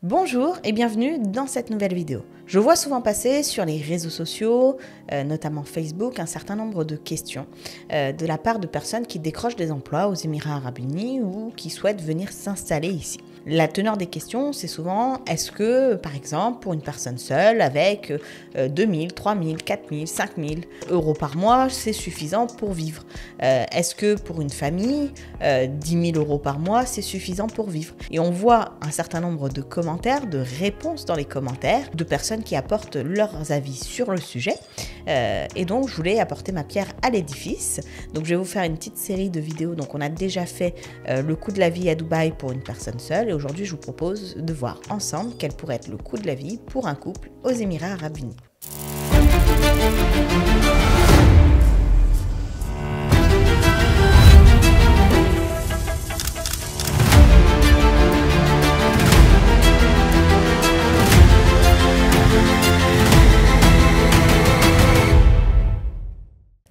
Bonjour et bienvenue dans cette nouvelle vidéo. Je vois souvent passer sur les réseaux sociaux, notamment Facebook, un certain nombre de questions de la part de personnes qui décrochent des emplois aux Émirats Arabes Unis ou qui souhaitent venir s'installer ici. La teneur des questions, c'est souvent, est-ce que, par exemple, pour une personne seule, avec 2000, 3000, 4000, 5000 euros par mois, c'est suffisant pour vivre? Est-ce que pour une famille, 10 000 euros par mois, c'est suffisant pour vivre? Et on voit un certain nombre de commentaires, de réponses dans les commentaires, de personnes qui apportent leurs avis sur le sujet. Et donc, je voulais apporter ma pierre à l'édifice. Donc, je vais vous faire une petite série de vidéos. Donc, on a déjà fait le coût de la vie à Dubaï pour une personne seule. Et aujourd'hui, je vous propose de voir ensemble quel pourrait être le coût de la vie pour un couple aux Émirats Arabes Unis.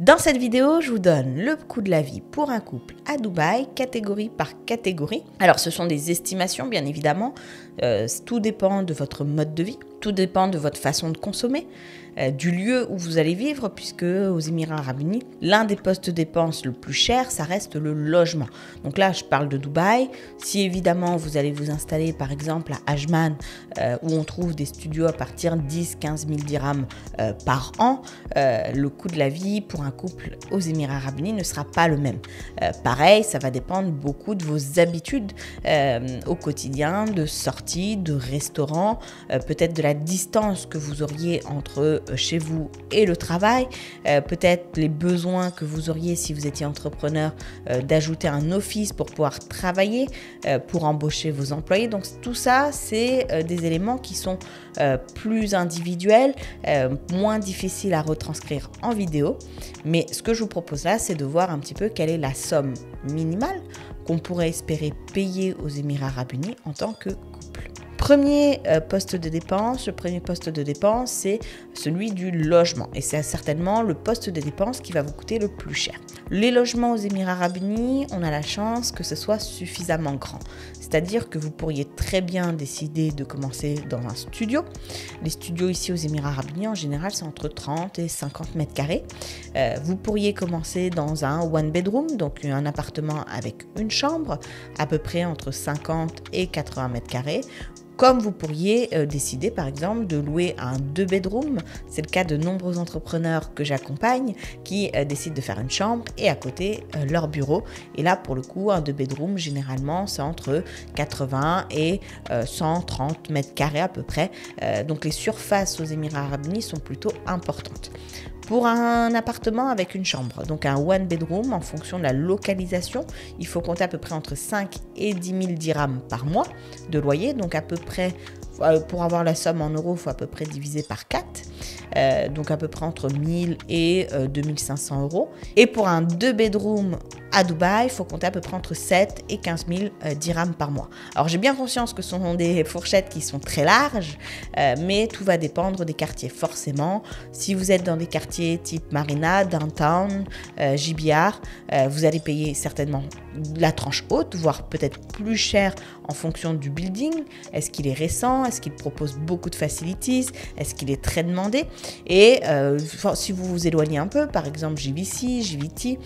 Dans cette vidéo, je vous donne le coût de la vie pour un couple à Dubaï, catégorie par catégorie. Alors, ce sont des estimations, bien évidemment. Tout dépend de votre mode de vie, tout dépend de votre façon de consommer, du lieu où vous allez vivre, puisque aux Émirats Arabes Unis, l'un des postes de dépenses le plus cher, ça reste le logement. Donc là, je parle de Dubaï. Si évidemment, vous allez vous installer, par exemple, à Ajman, où on trouve des studios à partir de 10-15 000 dirhams par an, le coût de la vie pour un couple aux Émirats Arabes Unis ne sera pas le même. Pareil, ça va dépendre beaucoup de vos habitudes au quotidien, de sorties, de restaurants, peut-être de la distance que vous auriez entre chez vous et le travail, peut-être les besoins que vous auriez si vous étiez entrepreneur d'ajouter un office pour pouvoir travailler, pour embaucher vos employés. Donc tout ça, c'est des éléments qui sont plus individuels, moins difficiles à retranscrire en vidéo. Mais ce que je vous propose là, c'est de voir un petit peu quelle est la somme minimale qu'on pourrait espérer payer aux Émirats Arabes Unis en tant que couple. Premier poste de dépense, le premier poste de dépense, c'est celui du logement. Et c'est certainement le poste de dépense qui va vous coûter le plus cher. Les logements aux Émirats Arabes Unis, on a la chance que ce soit suffisamment grand. C'est-à-dire que vous pourriez très bien décider de commencer dans un studio. Les studios ici aux Émirats Arabes Unis, en général, c'est entre 30 et 50 mètres carrés. Vous pourriez commencer dans un one bedroom, donc un appartement avec une chambre, à peu près entre 50 et 80 mètres carrés. Comme vous pourriez décider par exemple de louer un 2 bedroom, c'est le cas de nombreux entrepreneurs que j'accompagne qui décident de faire une chambre et à côté leur bureau. Et là pour le coup un 2 bedroom généralement c'est entre 80 et 130 mètres carrés à peu près. Donc les surfaces aux Émirats Arabes Unis sont plutôt importantes. Pour un appartement avec une chambre, donc un one bedroom, en fonction de la localisation, il faut compter à peu près entre 5 et 10 000 dirhams par mois de loyer. Donc à peu près, pour avoir la somme en euros, il faut à peu près diviser par 4. Donc à peu près entre 1000 et 2500 euros. Et pour un 2 bedroom à Dubaï, il faut compter à peu près entre 7 et 15 000 dirhams par mois. Alors j'ai bien conscience que ce sont des fourchettes qui sont très larges, mais tout va dépendre des quartiers forcément. Si vous êtes dans des quartiers type Marina, Downtown, JBR, vous allez payer certainement la tranche haute, voire peut-être plus cher en fonction du building. Est-ce qu'il est récent? Est-ce qu'il propose beaucoup de facilities? Est-ce qu'il est très demandé? Et si vous vous éloignez un peu, par exemple JVC, JVT,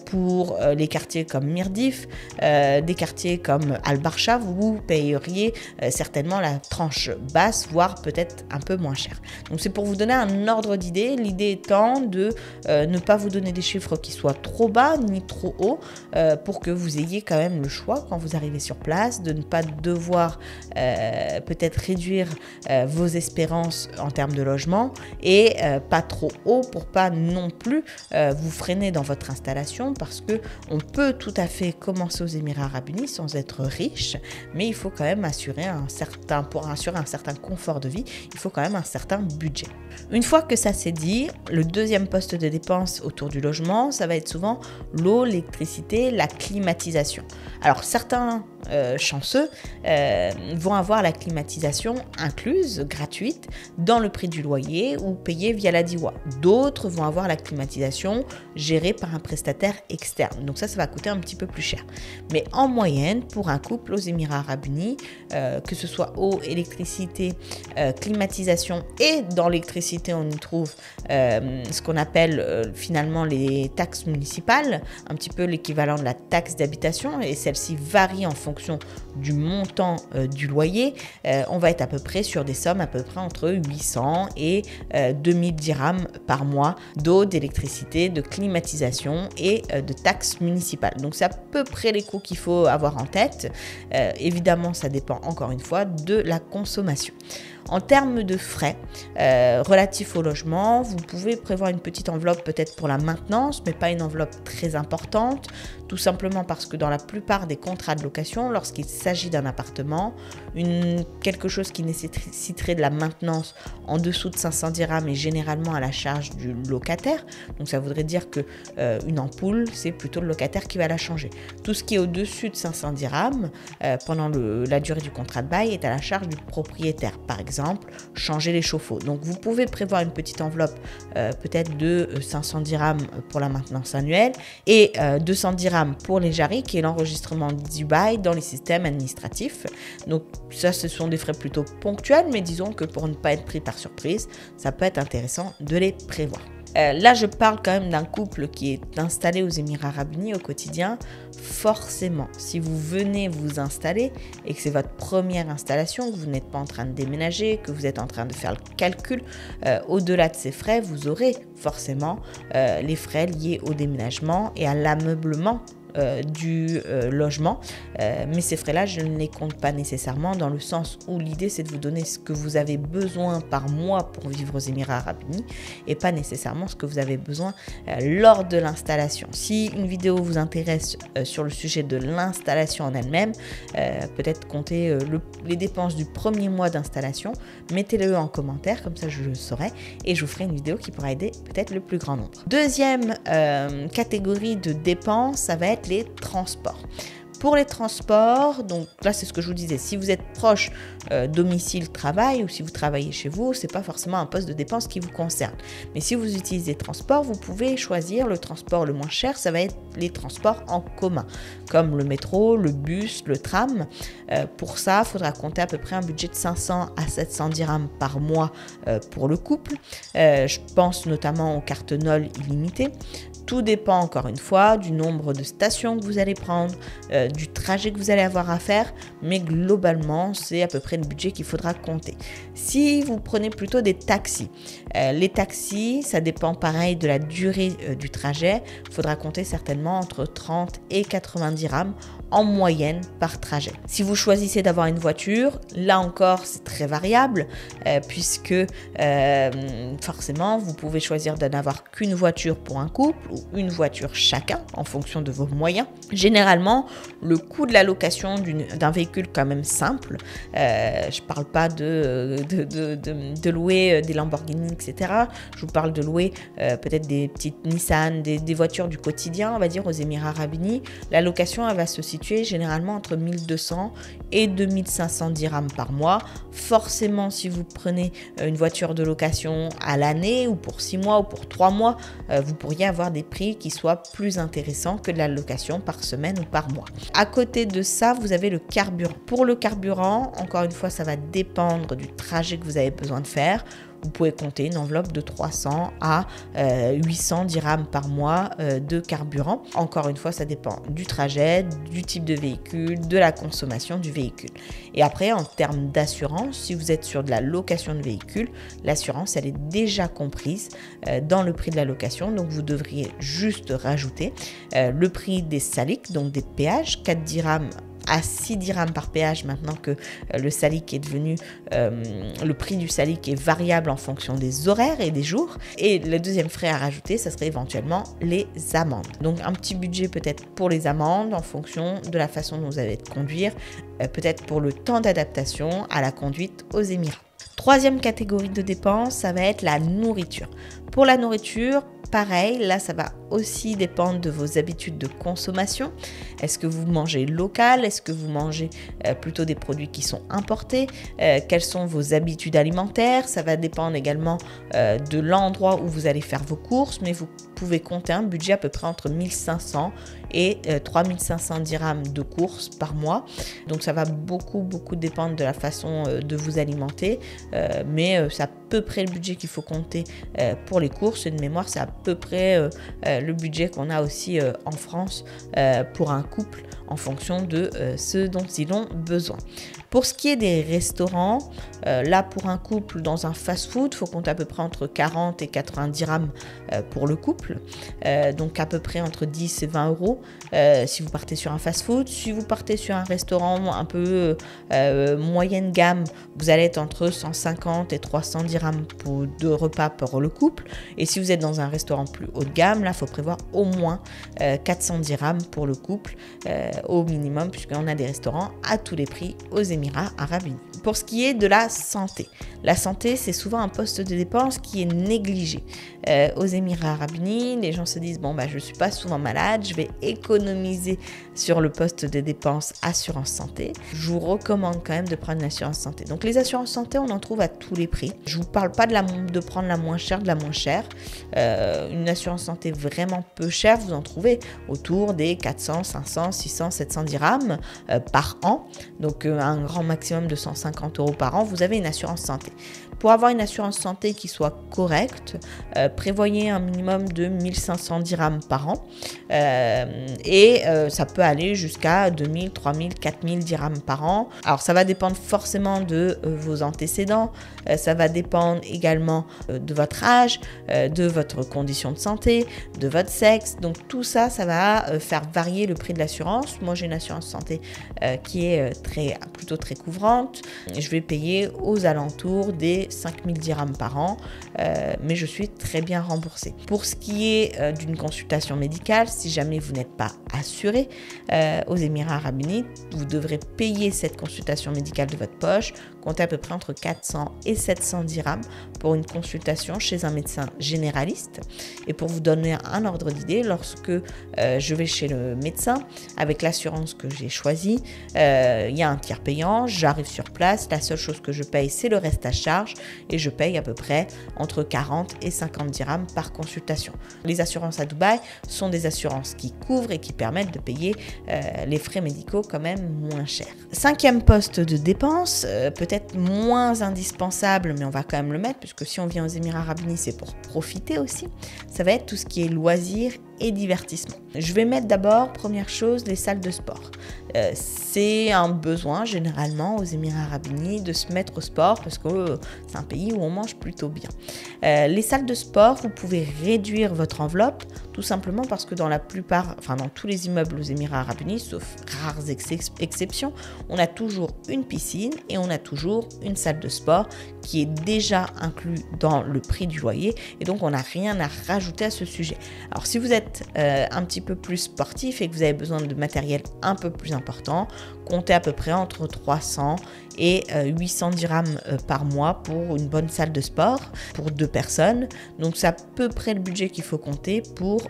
pour les quartiers comme Mirdif, des quartiers comme Al-Barsha, vous payeriez certainement la tranche basse, voire peut-être un peu moins cher. Donc c'est pour vous donner un ordre d'idée, l'idée étant de ne pas vous donner des chiffres qui soient trop bas ni trop hauts, pour que vous ayez quand même le choix quand vous arrivez sur place, de ne pas devoir peut-être réduire vos espérances en termes de logement et pas trop haut pour pas non plus vous freiner dans votre installation, parce que on peut tout à fait commencer aux Émirats Arabes Unis sans être riche, mais il faut quand même pour assurer un certain confort de vie, il faut quand même un certain budget. Une fois que ça c'est dit, le deuxième poste de dépense autour du logement, ça va être souvent l'eau, l'électricité, la climatisation. Alors certains chanceux vont avoir la climatisation incluse, gratuite, dans le prix du loyer ou payée via la DIWA. D'autres vont avoir la climatisation gérée par un prestataire externe. Donc ça va coûter un petit peu plus cher. Mais en moyenne, pour un couple aux Émirats Arabes Unis, que ce soit eau, électricité, climatisation, et dans l'électricité, on y trouve ce qu'on appelle finalement les taxes municipales, un petit peu l'équivalent de la taxe d'habitation, et celle-ci varie en fonction du montant du loyer. On va être à peu près sur des sommes à peu près entre 800 et 2000 dirhams par mois d'eau, d'électricité, de climatisation et de taxes municipales. Donc c'est à peu près les coûts qu'il faut avoir en tête. Évidemment, ça dépend encore une fois de la consommation. En termes de frais relatifs au logement, vous pouvez prévoir une petite enveloppe peut-être pour la maintenance, mais pas une enveloppe très importante, tout simplement parce que dans la plupart des contrats de location, lorsqu'il s'agit d'un appartement, quelque chose qui nécessiterait de la maintenance en dessous de 500 dirhams est généralement à la charge du locataire. Donc ça voudrait dire que une ampoule, c'est plutôt le locataire qui va la changer. Tout ce qui est au-dessus de 500 dirhams pendant la durée du contrat de bail est à la charge du propriétaire. Par exemple, changer les chauffe-eau. Donc vous pouvez prévoir une petite enveloppe peut-être de 500 dirhams pour la maintenance annuelle et 200 dirhams pour les jari, qui est l'enregistrement du bail dans les systèmes administratifs. Donc ça, ce sont des frais plutôt ponctuels, mais disons que pour ne pas être pris par surprise, ça peut être intéressant de les prévoir. Là, je parle quand même d'un couple qui est installé aux Émirats Arabes Unis au quotidien. Forcément, si vous venez vous installer et que c'est votre première installation, que vous n'êtes pas en train de déménager, que vous êtes en train de faire le calcul, au-delà de ces frais, vous aurez forcément les frais liés au déménagement et à l'ameublement du logement, mais ces frais-là, je ne les compte pas nécessairement, dans le sens où l'idée c'est de vous donner ce que vous avez besoin par mois pour vivre aux Émirats Arabes Unis et pas nécessairement ce que vous avez besoin lors de l'installation. Si une vidéo vous intéresse sur le sujet de l'installation en elle-même, peut-être compter les dépenses du premier mois d'installation, mettez-le en commentaire, comme ça je le saurai et je vous ferai une vidéo qui pourra aider peut-être le plus grand nombre. Deuxième catégorie de dépenses, ça va être les transports. Pour les transports, donc là c'est ce que je vous disais, si vous êtes proche domicile-travail ou si vous travaillez chez vous, c'est pas forcément un poste de dépense qui vous concerne. Mais si vous utilisez transport, vous pouvez choisir le transport le moins cher, ça va être les transports en commun, comme le métro, le bus, le tram. Pour ça, il faudra compter à peu près un budget de 500 à 700 dirhams par mois pour le couple. Je pense notamment aux cartes NOL illimitées. Tout dépend encore une fois du nombre de stations que vous allez prendre, du trajet que vous allez avoir à faire, mais globalement, c'est à peu près le budget qu'il faudra compter. Si vous prenez plutôt des taxis, les taxis, ça dépend pareil de la durée du trajet, il faudra compter certainement entre 30 et 90 dirhams en moyenne par trajet. Si vous choisissez d'avoir une voiture, là encore, c'est très variable, puisque forcément, vous pouvez choisir de n'avoir qu'une voiture pour un couple ou une voiture chacun en fonction de vos moyens. Généralement, le coût de la location d'un véhicule quand même simple, je ne parle pas de louer des Lamborghini, etc. Je vous parle de louer peut-être des petites Nissan, des voitures du quotidien, on va dire aux Émirats Arabes Unis. La location, elle va se situer généralement entre 1200 et 2500 dirhams par mois. Forcément, si vous prenez une voiture de location à l'année ou pour 6 mois ou pour 3 mois, vous pourriez avoir des prix qui soient plus intéressants que de la location par semaine ou par mois. À côté de ça, vous avez le carburant. Pour le carburant, encore une fois, ça va dépendre du trajet que vous avez besoin de faire. Vous pouvez compter une enveloppe de 300 à 800 dirhams par mois de carburant. Encore une fois, ça dépend du trajet, du type de véhicule, de la consommation du véhicule. Et après, en termes d'assurance, si vous êtes sur de la location de véhicule, l'assurance, elle est déjà comprise dans le prix de la location. Donc, vous devriez juste rajouter le prix des saliks, donc des péages, 4 dirhams à 6 dirhams par péage maintenant que le salik est devenu, le prix du salik est variable en fonction des horaires et des jours. Et le deuxième frais à rajouter, ça serait éventuellement les amendes. Donc un petit budget peut-être pour les amendes en fonction de la façon dont vous allez conduire, peut-être pour le temps d'adaptation à la conduite aux Émirats. Troisième catégorie de dépenses, ça va être la nourriture. Pour la nourriture, pareil, là ça va aussi dépendre de vos habitudes de consommation. Est-ce que vous mangez local? Est-ce que vous mangez plutôt des produits qui sont importés? Quelles sont vos habitudes alimentaires? Ça va dépendre également de l'endroit où vous allez faire vos courses, mais vous pouvez compter un budget à peu près entre 1500 et 3500 dirhams de courses par mois. Donc ça va beaucoup dépendre de la façon de vous alimenter, mais c'est à peu près le budget qu'il faut compter pour les courses. Et de mémoire, c'est à peu près le budget qu'on a aussi en France pour un couple en fonction de ce dont ils ont besoin. Pour ce qui est des restaurants, là pour un couple dans un fast-food, il faut compter à peu près entre 40 et 80 dirhams pour le couple, donc à peu près entre 10 et 20 euros si vous partez sur un fast-food. Si vous partez sur un restaurant un peu moyenne gamme, vous allez être entre 150 et 300 dirhams pour 2 repas pour le couple. Et si vous êtes dans un restaurant plus haut de gamme, là il faut prévoir au moins 400 dirhams pour le couple au minimum, puisqu'on a des restaurants à tous les prix aux Émirats Arabes Unis. Pour ce qui est de la santé c'est souvent un poste de dépense qui est négligé. Aux Émirats Arabes Unis, les gens se disent bon je ne suis pas souvent malade, je vais économiser sur le poste de dépenses assurance santé. Je vous recommande quand même de prendre une assurance santé. Donc les assurances santé, on en trouve à tous les prix. Je vous parle pas de prendre la moins chère de la moins chère. Une assurance santé vraiment peu chère, vous en trouvez autour des 400, 500, 600, 700 dirhams par an. Donc un grand maximum de 150 euros par an, vous avez une assurance santé. Pour avoir une assurance santé qui soit correcte, prévoyez un minimum de 1500 dirhams par an et ça peut aller jusqu'à 2000, 3000, 4000 dirhams par an. Alors ça va dépendre forcément de vos antécédents, ça va dépendre également de votre âge, de votre condition de santé, de votre sexe. Donc tout ça, ça va faire varier le prix de l'assurance. Moi j'ai une assurance santé qui est plutôt très couvrante. Je vais payer aux alentours des 5000 dirhams par an, mais je suis très bien remboursée. Pour ce qui est d'une consultation médicale, si jamais vous n'êtes pas assuré aux Émirats Arabes Unis, vous devrez payer cette consultation médicale de votre poche, comptez à peu près entre 400 et 700 dirhams pour une consultation chez un médecin généraliste. Et pour vous donner un ordre d'idée, lorsque je vais chez le médecin, avec l'assurance que j'ai choisie, il y a un tiers payant, j'arrive sur place, la seule chose que je paye, c'est le reste à charge et je paye à peu près entre 40 et 50 dirhams par consultation. Les assurances à Dubaï sont des assurances qui couvrent et qui permettent de payer les frais médicaux quand même moins cher. Cinquième poste de dépense, peut-être moins indispensable, mais on va quand même le mettre, puisque si on vient aux Émirats Arabes Unis, c'est pour profiter aussi. Ça va être tout ce qui est loisirs et divertissement. Je vais mettre d'abord, première chose, les salles de sport. C'est un besoin généralement aux Émirats Arabes Unis de se mettre au sport parce que c'est un pays où on mange plutôt bien. Les salles de sport, vous pouvez réduire votre enveloppe tout simplement parce que dans tous les immeubles aux Émirats Arabes Unis, sauf rares exceptions, on a toujours une piscine et on a toujours une salle de sport qui est déjà inclus dans le prix du loyer et donc on n'a rien à rajouter à ce sujet. Alors si vous êtes un petit peu plus sportif et que vous avez besoin de matériel un peu plus important, comptez à peu près entre 300 et 800 dirhams par mois pour une bonne salle de sport pour 2 personnes. Donc c'est à peu près le budget qu'il faut compter pour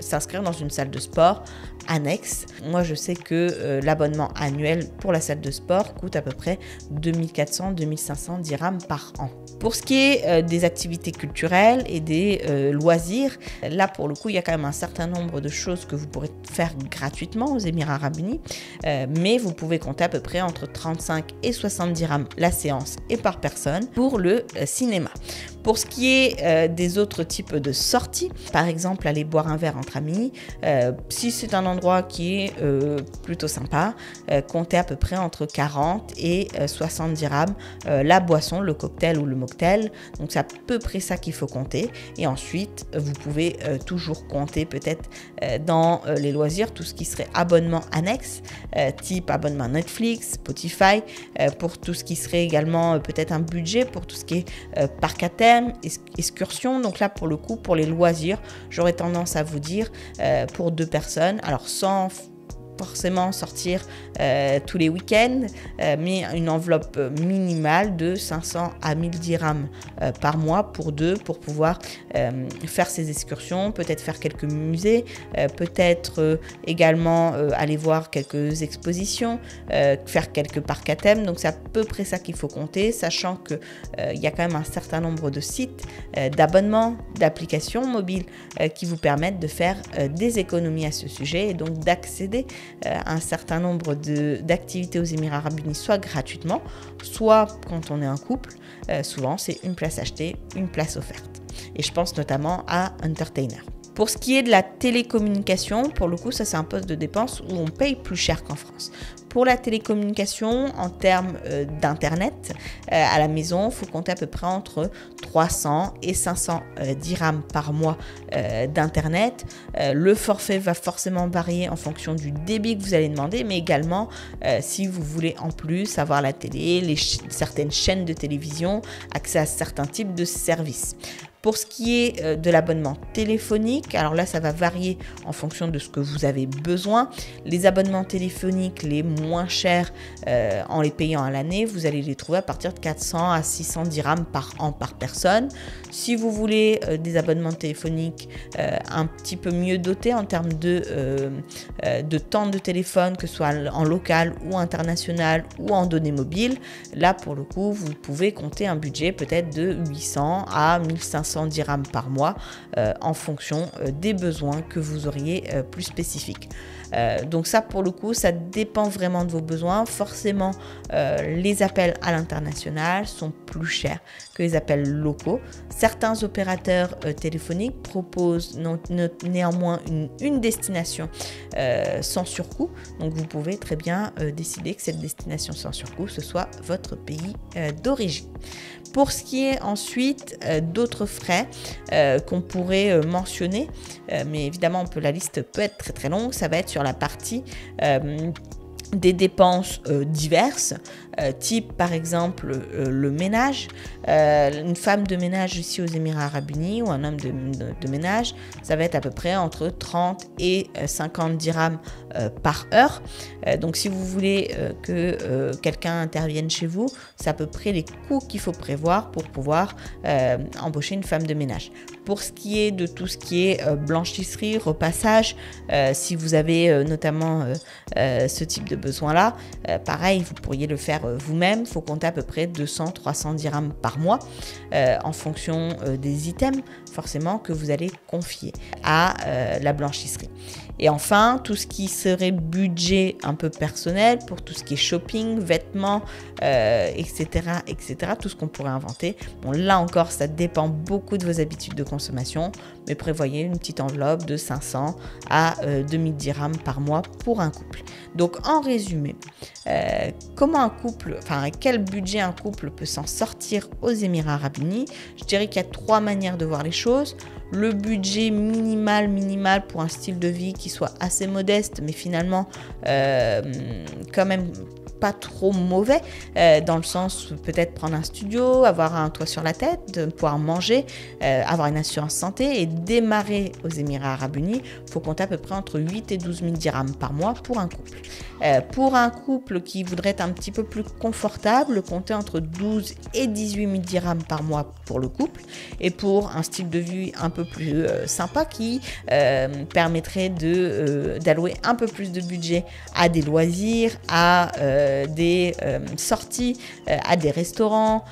s'inscrire dans une salle de sport annexe. Moi je sais que l'abonnement annuel pour la salle de sport coûte à peu près 2400-2500 dirhams par an. Pour ce qui est des activités culturelles et des loisirs, là pour le coup il y a quand même un certain nombre de choses que vous pourrez faire gratuitement aux Émirats Arabes Unis, mais vous pouvez compter à peu près entre 35 et 60 dirhams la séance et par personne pour le cinéma. Pour ce qui est des autres types de sorties, par exemple aller boire un verre entre amis, si c'est un endroit qui est plutôt sympa, comptez à peu près entre 40 et 60 dirhams la boisson, le cocktail ou le mocktail. Donc c'est à peu près ça qu'il faut compter. Et ensuite, vous pouvez toujours compter peut-être dans les loisirs tout ce qui serait abonnement annexe, type abonnement Netflix, Spotify, pour tout ce qui serait également peut-être un budget pour tout ce qui est parc à thème, excursion. Donc là pour le coup pour les loisirs j'aurais tendance à vous dire pour 2 personnes, alors sans forcément sortir tous les week-ends, mais une enveloppe minimale de 500 à 1000 dirhams par mois pour deux, pour pouvoir faire ces excursions, peut-être faire quelques musées, peut-être également aller voir quelques expositions, faire quelques parcs à thème. Donc c'est à peu près ça qu'il faut compter, sachant qu'il y a quand même un certain nombre de sites, d'abonnements, d'applications mobiles qui vous permettent de faire des économies à ce sujet et donc d'accéder à un certain nombre d'activités aux Émirats Arabes Unis, soit gratuitement, soit quand on est un couple. Souvent, c'est une place achetée, une place offerte. Et je pense notamment à Entertainer. Pour ce qui est de la télécommunication, pour le coup, ça c'est un poste de dépense où on paye plus cher qu'en France. Pour la télécommunication, en termes d'internet, à la maison, il faut compter à peu près entre 300 et 500 dirhams par mois d'internet. Le forfait va forcément varier en fonction du débit que vous allez demander, mais également si vous voulez en plus avoir la télé, certaines chaînes de télévision, accès à certains types de services. Pour ce qui est de l'abonnement téléphonique, alors là, ça va varier en fonction de ce que vous avez besoin. Les abonnements téléphoniques les moins chers, en les payant à l'année, vous allez les trouver à partir de 400 à 600 dirhams par an par personne. Si vous voulez des abonnements téléphoniques un petit peu mieux dotés en termes de temps de téléphone, que ce soit en local ou international ou en données mobiles, là, pour le coup, vous pouvez compter un budget peut-être de 800 à 1500 dirhams par mois en fonction des besoins que vous auriez plus spécifiques. Donc ça, pour le coup, ça dépend vraiment de vos besoins. Forcément, les appels à l'international sont plus chers que les appels locaux. Certains opérateurs téléphoniques proposent néanmoins une destination sans surcoût. Donc vous pouvez très bien décider que cette destination sans surcoût, ce soit votre pays d'origine. Pour ce qui est ensuite d'autres frais qu'on pourrait mentionner, mais évidemment la liste peut être très très longue, ça va être sur la partie des dépenses diverses, type par exemple le ménage. Une femme de ménage ici aux Émirats Arabes Unis ou un homme de ménage, ça va être à peu près entre 30 et 50 dirhams par heure. Donc si vous voulez que quelqu'un intervienne chez vous, c'est à peu près les coûts qu'il faut prévoir pour pouvoir embaucher une femme de ménage. Pour ce qui est de tout ce qui est blanchisserie, repassage, si vous avez notamment ce type de besoin-là, pareil, vous pourriez le faire vous-même. Il faut compter à peu près 200-300 dirhams par mois en fonction des items forcément que vous allez confier à la blanchisserie. Et enfin, tout ce qui serait budget un peu personnel pour tout ce qui est shopping, vêtements, etc., tout ce qu'on pourrait inventer. Bon, là encore, ça dépend beaucoup de vos habitudes de consommation, mais prévoyez une petite enveloppe de 500 à 2000 dirhams par mois pour un couple. Donc, en résumé, quel budget un couple peut s'en sortir aux Émirats Arabes Unis? Je dirais qu'il y a 3 manières de voir les choses. Le budget minimal pour un style de vie qui soit assez modeste, mais finalement quand même pas trop mauvais, dans le sens peut-être prendre un studio, avoir un toit sur la tête, pouvoir manger, avoir une assurance santé et démarrer aux Émirats Arabes Unis. Il faut compter à peu près entre 8 et 12 000 dirhams par mois pour un couple. Pour un couple qui voudrait être un petit peu plus confortable, comptez entre 12 et 18 000 dirhams par mois pour le couple. Et pour un style de vie un peu plus sympa qui permettrait d'allouer un peu plus de budget à des loisirs, à des sorties, à des restaurants,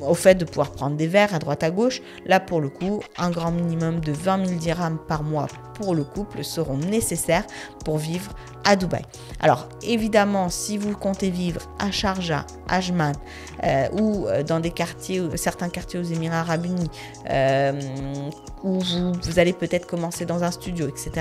au fait de pouvoir prendre des verres à droite à gauche. Là, pour le coup, un grand minimum de 20 000 dirhams par mois pour le couple seront nécessaires pour vivre à Dubaï. Alors, évidemment, si vous comptez vivre à Sharjah, Ajman ou dans certains quartiers aux Émirats Arabes Unis, où vous allez peut-être commencer dans un studio, etc.,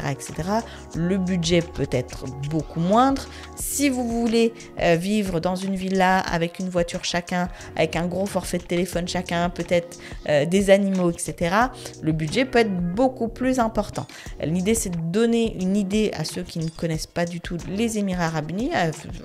le budget peut être beaucoup moindre. Si vous voulez vivre dans une villa avec une voiture chacun, avec un gros forfait de téléphone chacun, peut-être des animaux, etc., le budget peut être beaucoup plus important. L'idée, c'est de donner une idée à ceux qui ne connaissent pas du du tout les Émirats Arabes Unis,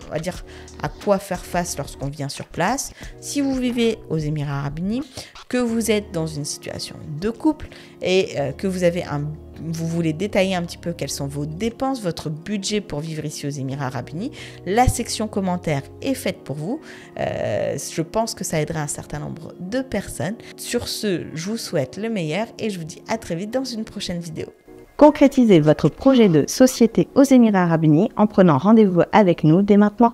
on va dire à quoi faire face lorsqu'on vient sur place. Si vous vivez aux Émirats Arabes Unis, que vous êtes dans une situation de couple et que vous voulez détailler un petit peu quelles sont vos dépenses, votre budget pour vivre ici aux Émirats Arabes Unis, la section commentaires est faite pour vous. Je pense que ça aidera un certain nombre de personnes. Sur ce, je vous souhaite le meilleur et je vous dis à très vite dans une prochaine vidéo. Concrétisez votre projet de société aux Émirats Arabes Unis en prenant rendez-vous avec nous dès maintenant.